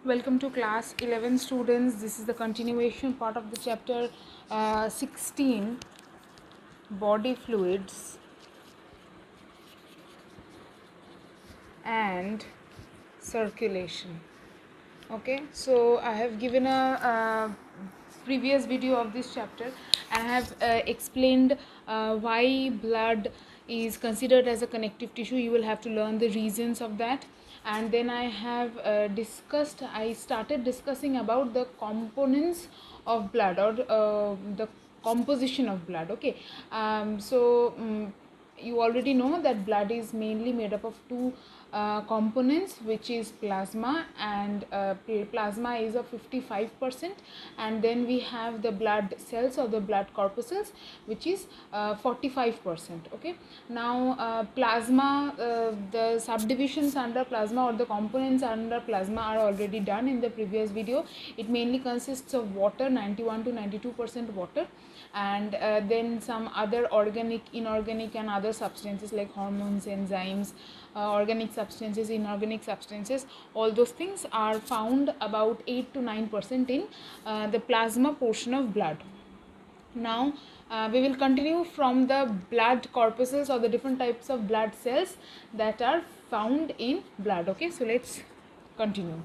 Welcome to class 11 students. This is the continuation part of the chapter 16, body fluids and circulation. Okay, so I have given a previous video of this chapter and I have explained why blood is considered as a connective tissue. You will have to learn the reasons of that, and then I have I started discussing about the components of blood, or the composition of blood. Okay, you already know that blood is mainly made up of two components, which is plasma, and plasma is of 55%, and then we have the blood cells or the blood corpuscles, which is 45%. Okay, now plasma, the subdivisions under plasma or the components under plasma are already done in the previous video. It mainly consists of water, 91 to 92% water, and then some other organic, inorganic and other substances like hormones, enzymes, organic substances, inorganic substances. All those things are found about 8 to 9% in the plasma portion of blood. Now we will continue from the blood corpuscles or the different types of blood cells that are found in blood. Okay, so let's continue.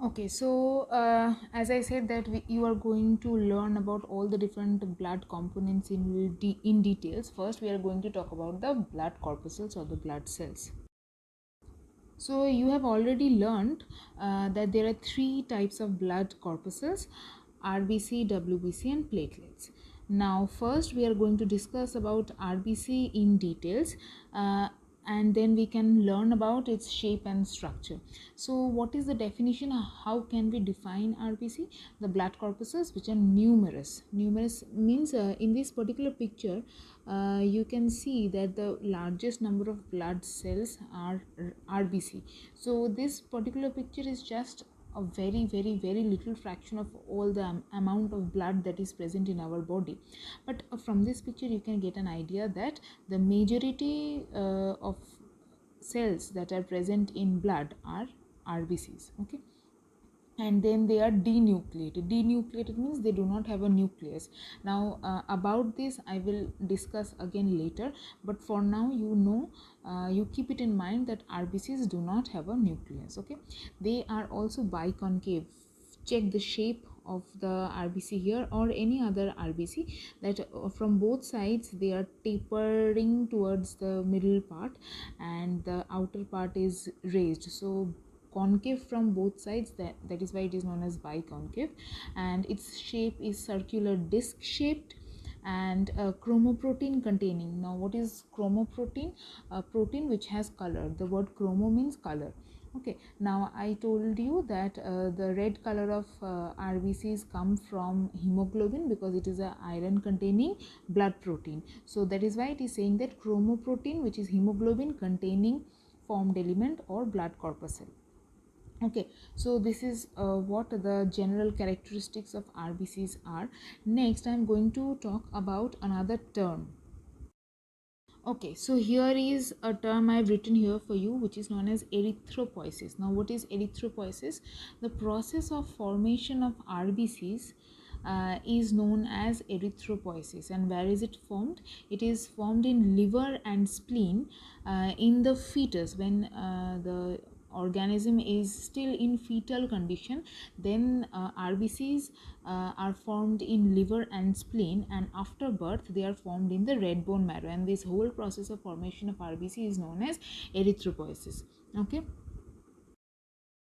Okay, so as I said that you are going to learn about all the different blood components in details. First, we are going to talk about the blood corpuscles or the blood cells. So you have already learned that there are three types of blood corpuscles: RBC, WBC and platelets. Now first we are going to discuss about RBC in details, and then we can learn about its shape and structure. So what is the definition? How can we define RBC? The blood corpuscles which are numerous. Numerous means in this particular picture you can see that the largest number of blood cells are RBC. So this particular picture is just a very little fraction of all the amount of blood that is present in our body. But from this picture you can get an idea that the majority of cells that are present in blood are RBCs. Okay, and then they are denucleated. Denucleated means they do not have a nucleus. Now about this I will discuss again later, but for now you keep it in mind that RBCs do not have a nucleus. Okay, they are also biconcave. Check the shape of the RBC here or any other RBC, that from both sides they are tapering towards the middle part and the outer part is raised, so concave from both sides. That is why it is known as biconcave, and its shape is circular disc shaped and chromoprotein containing. Now what is chromoprotein? A protein which has color. The word chromo means color. Okay, now I told you that the red color of RBCs come from hemoglobin because it is a iron containing blood protein. So that is why it is saying that chromoprotein, which is hemoglobin containing formed element or blood corpuscle. Okay, so this is what the general characteristics of RBCs are. Next I am going to talk about another term. Okay, so here is a term I have written here for you, which is known as erythropoiesis. Now what is erythropoiesis? The process of formation of RBCs is known as erythropoiesis. And where is it formed? It is formed in liver and spleen in the fetus. When the organism is still in fetal condition, then RBCs are formed in liver and spleen, and after birth they are formed in the red bone marrow, and this whole process of formation of RBC is known as erythropoiesis. Okay,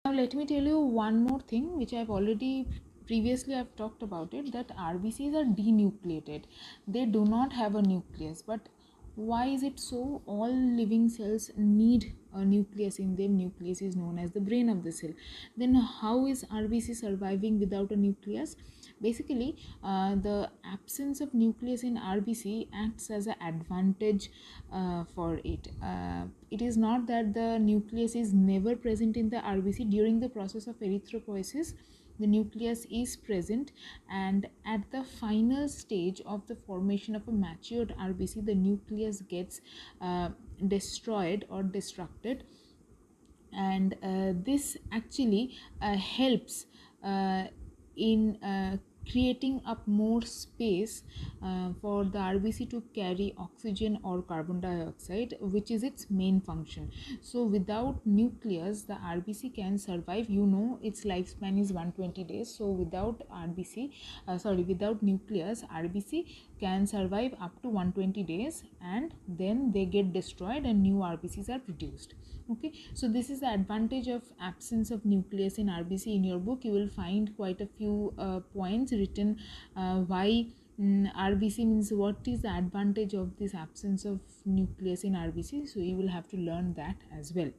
now let me tell you one more thing which I've already previously I've talked about it, that RBCs are denucleated. They do not have a nucleus. But why is it so? All living cells need a nucleus in them. Nucleus is known as the brain of the cell. Then how is RBC surviving without a nucleus? Basically the absence of nucleus in RBC acts as an advantage for it. It is not that the nucleus is never present in the RBC. During the process of erythropoiesis the nucleus is present, and at the final stage of the formation of a matured RBC the nucleus gets destroyed or destructed, and this actually helps in creating up more space for the RBC to carry oxygen or carbon dioxide, which is its main function. So without nucleus the RBC can survive. Its lifespan is 120 days. So without without nucleus, RBC can survive up to 120 days, and then they get destroyed and new RBCs are produced. Okay, so this is the advantage of absence of nucleus in RBC. In your book you will find quite a few points written why RBC means, what is the advantage of this absence of nucleus in RBC. So you will have to learn that as well.